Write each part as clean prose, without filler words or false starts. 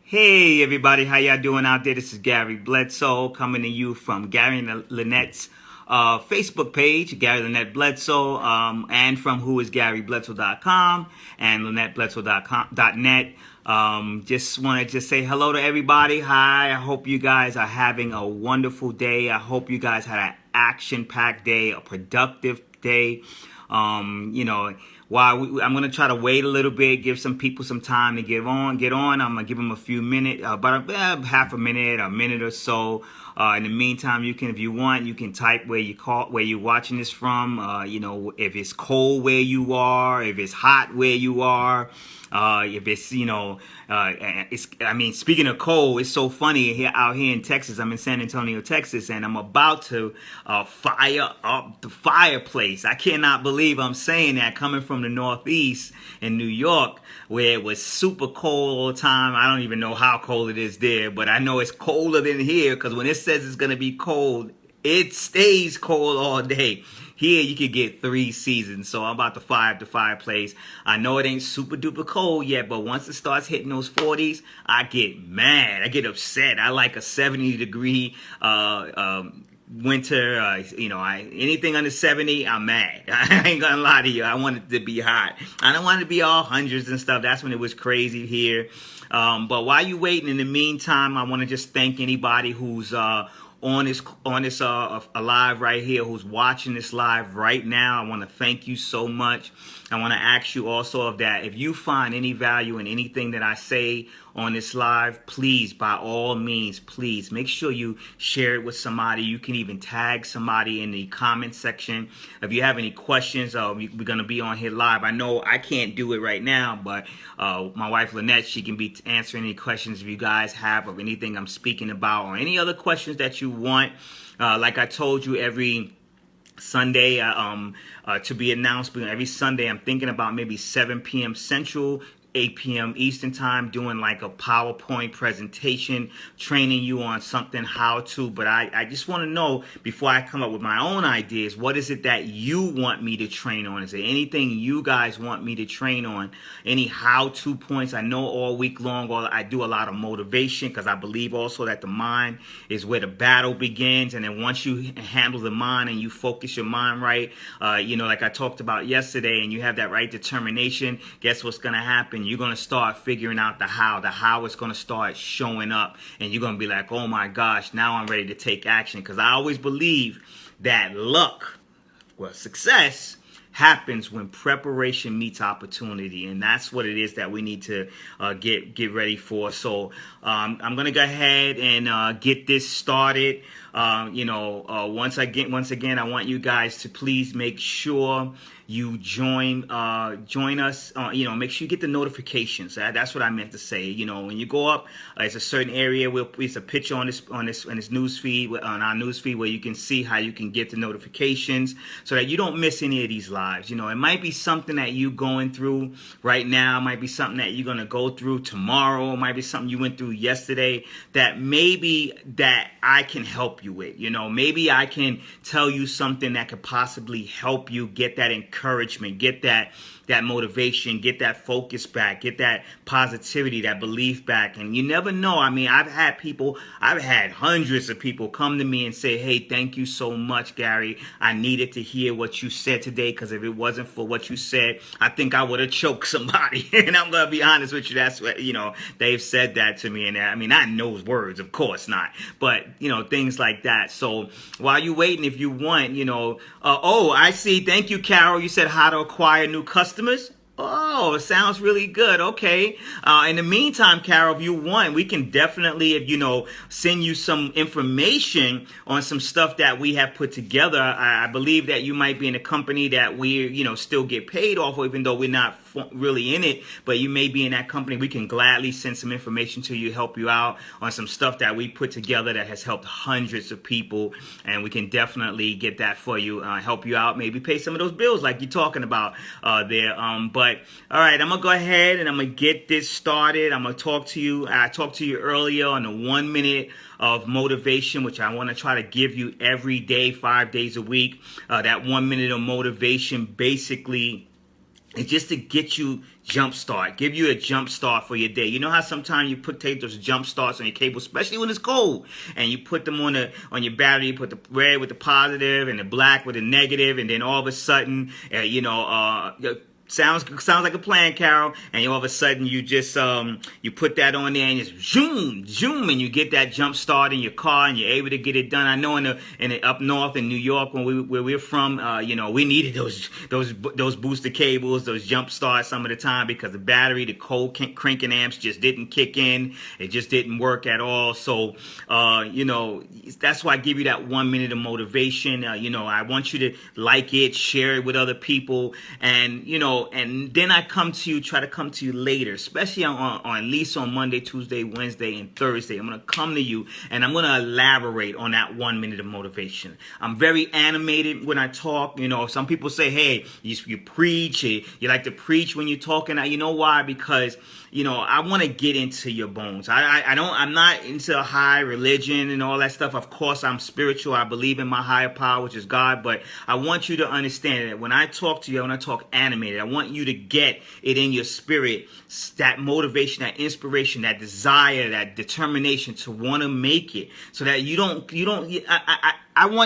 Hey everybody, how y'all doing out there? This is Gary Bledsoe coming to you from Gary and Lynette's Facebook page, Gary Lynette Bledsoe, and from whoisgarybledsoe.com and LynetteBledsoe.net. Just want to say hello to everybody. Hi, I hope you guys are having a wonderful day. I hope you guys had an action-packed day, a productive day. I'm going to try to wait a little bit, give some people some time to get on. I'm going to give them a few minutes, about half a minute or so. In the meantime, if you want, you can type where you're watching this from. If it's cold where you are, if it's hot where you are. If it's, speaking of cold, it's so funny out here in Texas. I'm in San Antonio, Texas, and I'm about to fire up the fireplace. I cannot believe I'm saying that coming from the Northeast in New York, where it was super cold all the time. I don't even know how cold it is there, but I know it's colder than here because when it says it's going to be cold, it stays cold all day. Here you could get 3 seasons, so I'm about to fire up the fireplace. I know it ain't super duper cold yet, but once it starts hitting those 40s, I get mad. I get upset. I like a 70-degree winter. Anything under 70, I'm mad. I ain't gonna lie to you. I want it to be hot. I don't want it to be all hundreds and stuff. That's when it was crazy here. But while you waiting, in the meantime, I want to just thank anybody who's on this live right here, who's watching this live right now. I want to thank you so much. I want to ask you also if you find any value in anything that I say on this live, please, by all means, please make sure you share it with somebody. You can even tag somebody in the comment section. If you have any questions, we're going to be on here live. I know I can't do it right now, but my wife Lynette, she can be answering any questions if you guys have of anything I'm speaking about or any other questions that you want. Like I told you, every Sunday to be announced, but every Sunday I'm thinking about maybe 7 p.m. Central, 8 p.m. Eastern time, doing like a PowerPoint presentation, training you on something how to. But I just want to know, before I come up with my own ideas, what is it that you want me to train on? Is there anything you guys want me to train on? Any how-to points? I know all week long I do a lot of motivation, because I believe also that the mind is where the battle begins. And then once you handle the mind and you focus your mind right, like I talked about yesterday, and you have that right determination, guess what's going to happen? You're going to start figuring out the how. The how is going to start showing up. And you're going to be like, oh my gosh, now I'm ready to take action. Because I always believe that success happens when preparation meets opportunity, and that's what it is that we need to get ready for. So I'm gonna go ahead and get this started. Once again, I want you guys to please make sure you join us. Make sure you get the notifications. That's what I meant to say. When you go up, it's a certain area where it's a picture on this news feed, on our news feed, where you can see how you can get the notifications so that you don't miss any of these lives. It might be something that you're going through right now. It might be something that you're gonna go through tomorrow. It might be something you went through yesterday that maybe that I can help you with. Maybe I can tell you something that could possibly help you get that encouragement, get that motivation, get that focus back, get that positivity, that belief back. And you never know. I mean, I've had hundreds of people come to me and say, hey, thank you so much, Gary. I needed to hear what you said today, because if it wasn't for what you said, I think I would have choked somebody. And I'm going to be honest with you. That's what, they've said that to me. And I mean, not in those words, of course not. But, things like that. So while you're waiting, if you want, I see. Thank you, Carol. You said how to acquire new customers. Oh, it sounds really good. Okay. In the meantime, Carol, if you want, we can definitely, send you some information on some stuff that we have put together. I believe that you might be in a company that we, still get paid off, even though we're not really in it, but you may be in that company. We can gladly send some information to you, help you out on some stuff that we put together that has helped hundreds of people, and we can definitely get that for you, help you out, maybe pay some of those bills like you're talking about there. But all right, I'm gonna go ahead and I'm gonna get this started. I'm gonna talk to you. I talked to you earlier on the 1 minute of motivation, which I want to try to give you every day, 5 days a week. That 1 minute of motivation basically It's just to get you jump start, give you a jump start for your day. You know how sometimes you take those jump starts on your cable, especially when it's cold, and you put them on your battery. You put the red with the positive and the black with the negative, and then all of a sudden, sounds like a plan, Carol. And all of a sudden, you just you put that on there and just zoom, and you get that jump start in your car, and you're able to get it done. I know in the up north in New York, where we're from, we needed those booster cables, those jump starts some of the time, because the battery, the cold cranking amps just didn't kick in. It just didn't work at all. So that's why I give you that 1 minute of motivation. I want you to like it, share it with other people, and and then I try to come to you later, especially on at least on Monday, Tuesday, Wednesday, and Thursday. I'm going to come to you and I'm going to elaborate on that 1 minute of motivation. I'm very animated when I talk. Some people say, hey, you preach, you like to preach when you're talking. You know why? Because I want to get into your bones. I'm not into high religion and all that stuff. Of course, I'm spiritual. I believe in my higher power, which is God. But I want you to understand that when I talk to you, when I talk animated, I want you to get it in your spirit, that motivation, that inspiration, that desire, that determination to want to make it, so that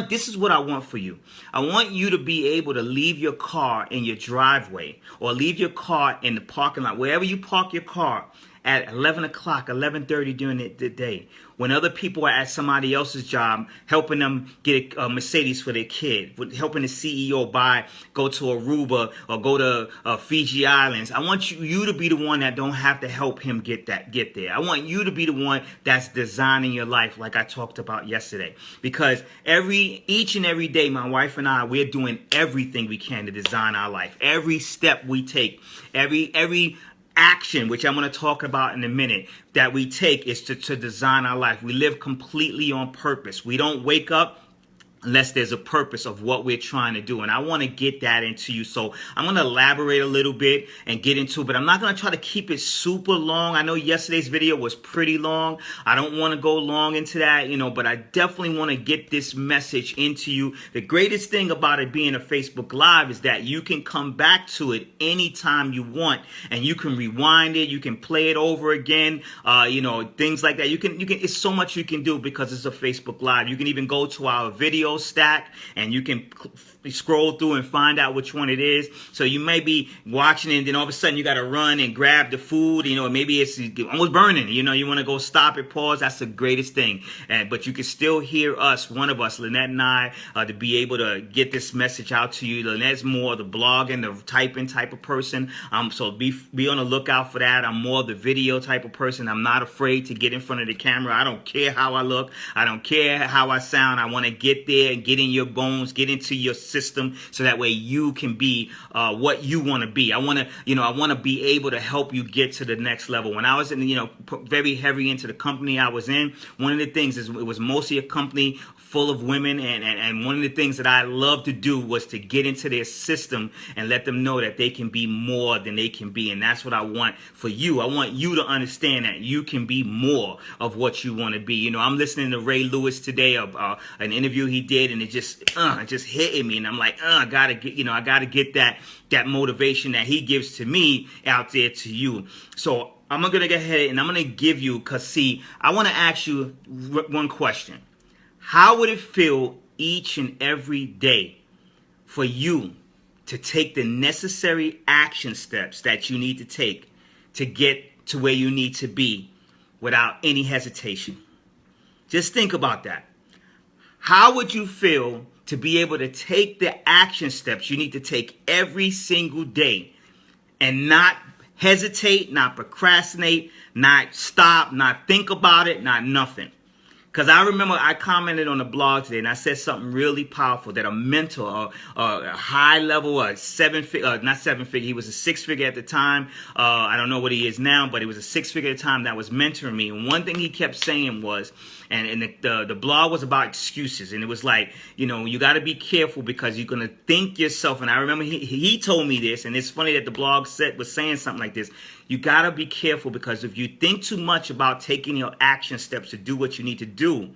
this is what I want for you. I want you to be able to leave your car in your driveway, or leave your car in the parking lot, wherever you park your car, at 11 o'clock, 11:30 during the day, when other people are at somebody else's job, helping them get a Mercedes for their kid, helping the CEO go to Aruba or go to Fiji Islands. I want you to be the one that don't have to help him get there. I want you to be the one that's designing your life, like I talked about yesterday. Because each and every day, my wife and I, we're doing everything we can to design our life. Every step we take, every action, which I'm going to talk about in a minute, that we take is to design our life. We live completely on purpose. We don't wake up unless there's a purpose of what we're trying to do. And I want to get that into you. So I'm going to elaborate a little bit and get into it, but I'm not going to try to keep it super long. I know yesterday's video was pretty long. I don't want to go long into that, but I definitely want to get this message into you. The greatest thing about it being a Facebook Live is that you can come back to it anytime you want, and you can rewind it. You can play it over again, things like that. You can, it's so much you can do because it's a Facebook Live. You can even go to our video stack and you can scroll through and find out which one it is. So you may be watching it, and then all of a sudden you got to run and grab the food, maybe it's almost burning, you want to go stop it, pause. That's the greatest thing. But you can still hear us, one of us, Lynette and I, to be able to get this message out to you. Lynette's more the blogging, the typing type of person. So be on the lookout for that. I'm more the video type of person. I'm not afraid to get in front of the camera. I don't care how I look. I don't care how I sound. I want to get there and get in your bones, get into your system, so that way you can be what you want to be. I want to be able to help you get to the next level. When I was in, very heavy into the company I was in, one of the things is it was mostly a company full of women, and one of the things that I love to do was to get into their system and let them know that they can be more than they can be. And that's what I want for you. I want you to understand that you can be more of what you want to be. I'm listening to Ray Lewis today, an interview he did, and it just hit me, and I'm like, I gotta get that motivation that he gives to me out there to you. So I'm gonna go ahead and I'm gonna give you, I want to ask you one question. How would it feel each and every day for you to take the necessary action steps that you need to take to get to where you need to be without any hesitation? Just think about that. How would you feel to be able to take the action steps you need to take every single day and not hesitate, not procrastinate, not stop, not think about it, not nothing? Because I remember I commented on the blog today and I said something really powerful, that a mentor, a high level, not seven figure, he was a six figure at the time. I don't know what he is now, but he was a six figure at the time that was mentoring me. And one thing he kept saying was, and the blog was about excuses. And it was like, you got to be careful because you're going to think yourself. And I remember he told me this, and it's funny that the blog was saying something like this. You got to be careful because if you think too much about taking your action steps to do what you need to do,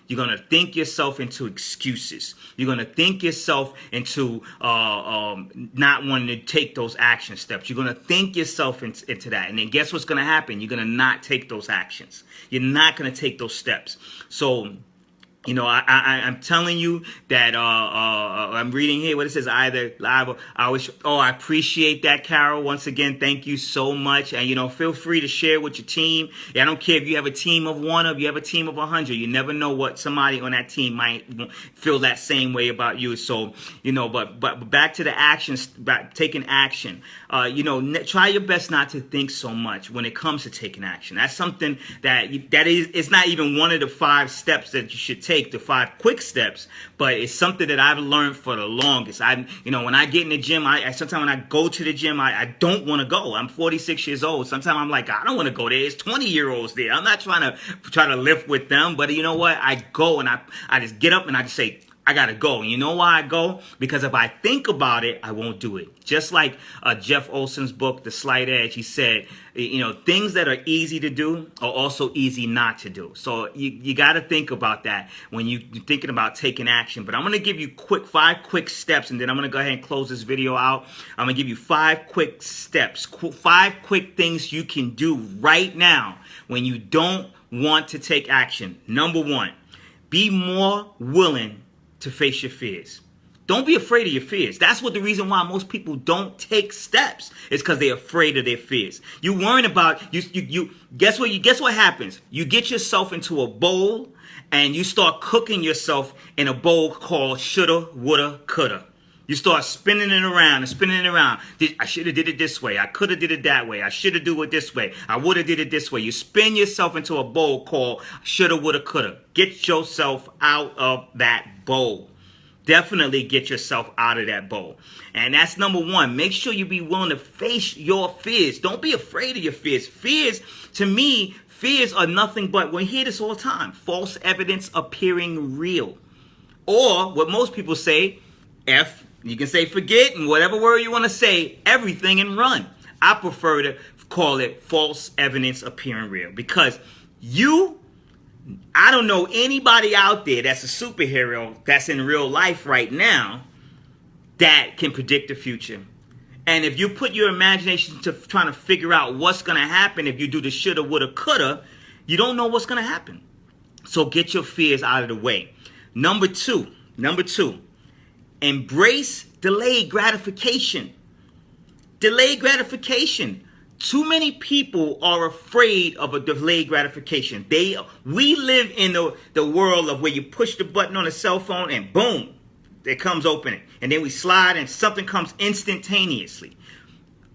You're going to think yourself into excuses. You're going to think yourself into not wanting to take those action steps. You're going to think yourself into that. And then guess what's going to happen? You're going to not take those actions. You're not going to take those steps. So, you know, I'm telling you that I'm reading here what it says. Either live. I appreciate that, Carol. Once again, thank you so much. And, you know, feel free to share with your team. I don't care if you have a team of 1 or if you have a team of 100. You never know what somebody on that team might feel that same way about you. So, you know, but back to the actions, taking action. You know, try your best not to think so much when it comes to taking action. That's something it's not even one of the 5 steps that you should take, the 5 quick steps, but it's something that I've learned for the longest. You know, when I get in the gym, sometimes when I go to the gym, I don't want to go. I'm 46 years old. Sometimes I'm like, I don't want to go there. It's 20-year-olds there. I'm not trying to lift with them, but you know what? I go and I just get up and I just say, I gotta go. And you know why I go? Because if I think about it, I won't do it. Just like Jeff Olson's book, The Slight Edge, he said, you know, things that are easy to do are also easy not to do. So you gotta think about that when you're thinking about taking action. But I'm gonna give you 5 quick steps, and then I'm gonna go ahead and close this video out. I'm gonna give you 5 quick steps, 5 quick things you can do right now when you don't want to take action. Number 1, be more willing to face your fears. Don't be afraid of your fears. That's what the reason why most people don't take steps is because they're afraid of their fears. You worrying about you guess what happens? You get yourself into a bowl and you start cooking yourself in a bowl called shoulda, woulda, coulda. You start spinning it around and spinning it around. I should have did it this way. I could have did it that way. I should have do it this way. I would have did it this way. You spin yourself into a bowl called shoulda, woulda, coulda. Get yourself out of that bowl. Definitely get yourself out of that bowl. And that's number 1. Make sure you be willing to face your fears. Don't be afraid of your fears. Fears, to me, fears are nothing but, we hear this all the time, false evidence appearing real. Or what most people say, you can say forget and whatever word you want to say, everything and run. I prefer to call it false evidence appearing real because I don't know anybody out there that's a superhero that's in real life right now that can predict the future. And if you put your imagination to trying to figure out what's going to happen if you do the shoulda, woulda, coulda, you don't know what's going to happen. So get your fears out of the way. Number two, embrace delayed gratification. Delayed gratification. Too many people are afraid of a delayed gratification. We live in the world of where you push the button on a cell phone and boom, it comes opening. And then we slide and something comes instantaneously.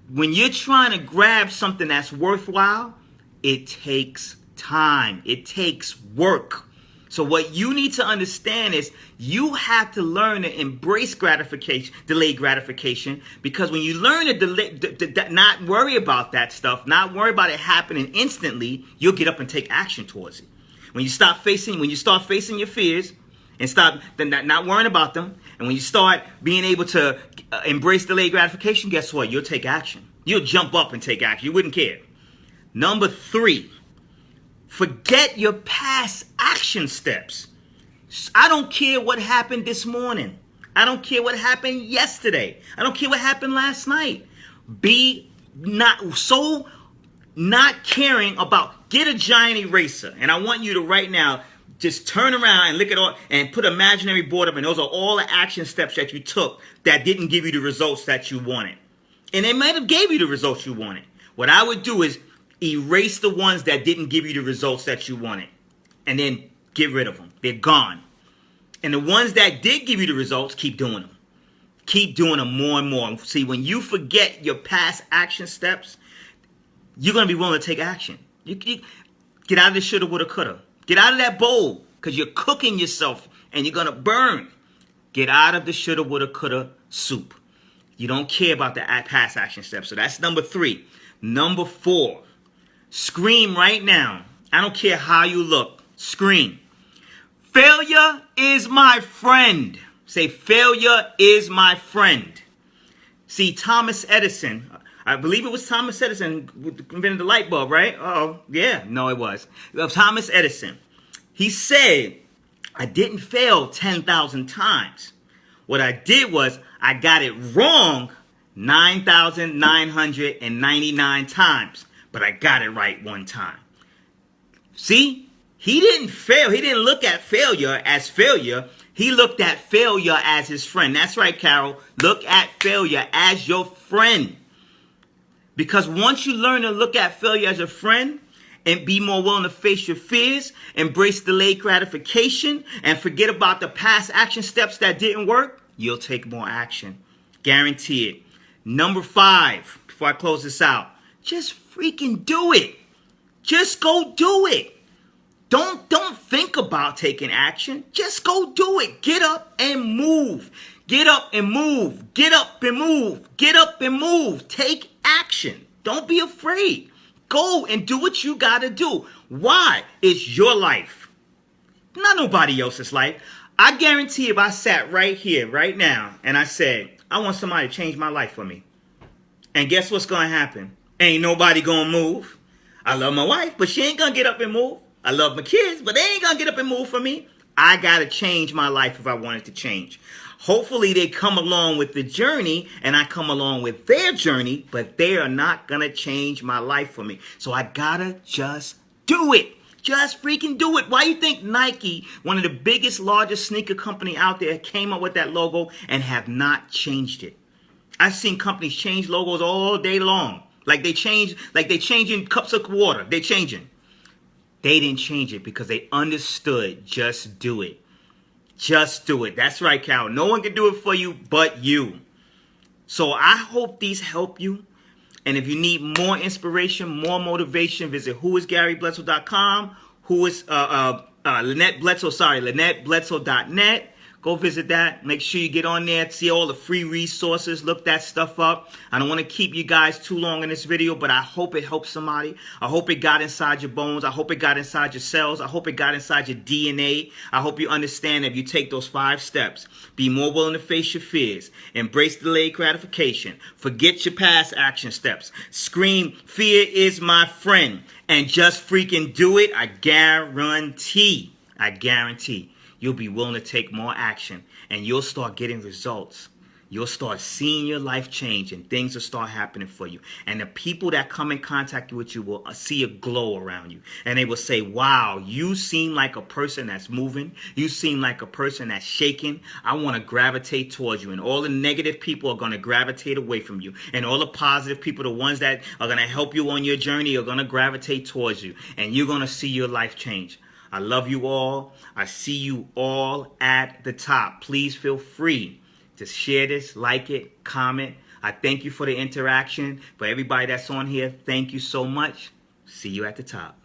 When you're trying to grab something that's worthwhile, it takes time. It takes work. So what you need to understand is you have to learn to embrace gratification, delayed gratification, because when you learn to not worry about that stuff, not worry about it happening instantly, you'll get up and take action towards it. When you start facing your fears and stop not worrying about them, and when you start being able to embrace delayed gratification, guess what? You'll take action. You'll jump up and take action. You wouldn't care. Number 3. Forget your past action steps. I don't care what happened this morning. I don't care what happened yesterday. I don't care what happened last night. Be not caring about, get a giant eraser. And I want you to right now just turn around and look at all and put an imaginary board up, and those are all the action steps that you took that didn't give you the results that you wanted. And they might have gave you the results you wanted. What I would do is erase the ones that didn't give you the results that you wanted. And then get rid of them. They're gone. And the ones that did give you the results, keep doing them. Keep doing them more and more. See, when you forget your past action steps, you're going to be willing to take action. You get out of the shoulda, woulda, coulda. Get out of that bowl because you're cooking yourself and you're going to burn. Get out of the shoulda, woulda, coulda soup. You don't care about the past action steps. So that's number 3. Number 4. Scream right now. I don't care how you look. Scream. Failure is my friend. Say, failure is my friend. See, Thomas Edison, I believe it was Thomas Edison who invented the light bulb, right? Oh, yeah. No, it was. Thomas Edison. He said, I didn't fail 10,000 times. What I did was I got it wrong 9,999 times, but I got it right one time. See, he didn't fail. He didn't look at failure as failure. He looked at failure as his friend. That's right, Carol. Look at failure as your friend. Because once you learn to look at failure as a friend and be more willing to face your fears, embrace delayed gratification, and forget about the past action steps that didn't work, you'll take more action. Guarantee it. Number 5, before I close this out, just freaking do it. Just go do it. Don't think about taking action. Just go do it. Get up and move. Get up and move. Get up and move. Get up and move. Take action. Don't be afraid. Go and do what you got to do. Why? It's your life. Not nobody else's life. I guarantee if I sat right here, right now, and I said, I want somebody to change my life for me. And guess what's going to happen? Ain't nobody going to move. I love my wife, but she ain't going to get up and move. I love my kids, but they ain't going to get up and move for me. I got to change my life if I want it to change. Hopefully they come along with the journey and I come along with their journey, but they are not going to change my life for me. So I got to just do it. Just freaking do it. Why you think Nike, one of the biggest, largest sneaker company out there, came up with that logo and have not changed it? I've seen companies change logos all day long. Like they changing cups of water. They're changing. They didn't change it because they understood just do it. Just do it. That's right, Carol. No one can do it for you but you. So I hope these help you. And if you need more inspiration, more motivation, visit whoisgarybledsoe.com, LynetteBledsoe.net. Go visit that. Make sure you get on there, see all the free resources, look that stuff up. I don't want to keep you guys too long in this video, but I hope it helps somebody. I hope it got inside your bones. I hope it got inside your cells. I hope it got inside your DNA. I hope you understand that if you take those 5 steps, be more willing to face your fears, embrace delayed gratification, forget your past action steps, scream, fear is my friend, and just freaking do it, I guarantee, you'll be willing to take more action and you'll start getting results. You'll start seeing your life change and things will start happening for you. And the people that come in contact with you will see a glow around you. And they will say, wow, you seem like a person that's moving. You seem like a person that's shaking. I want to gravitate towards you. And all the negative people are going to gravitate away from you. And all the positive people, the ones that are going to help you on your journey, are going to gravitate towards you. And you're going to see your life change. I love you all. I see you all at the top. Please feel free to share this, like it, comment. I thank you for the interaction. For everybody that's on here, thank you so much. See you at the top.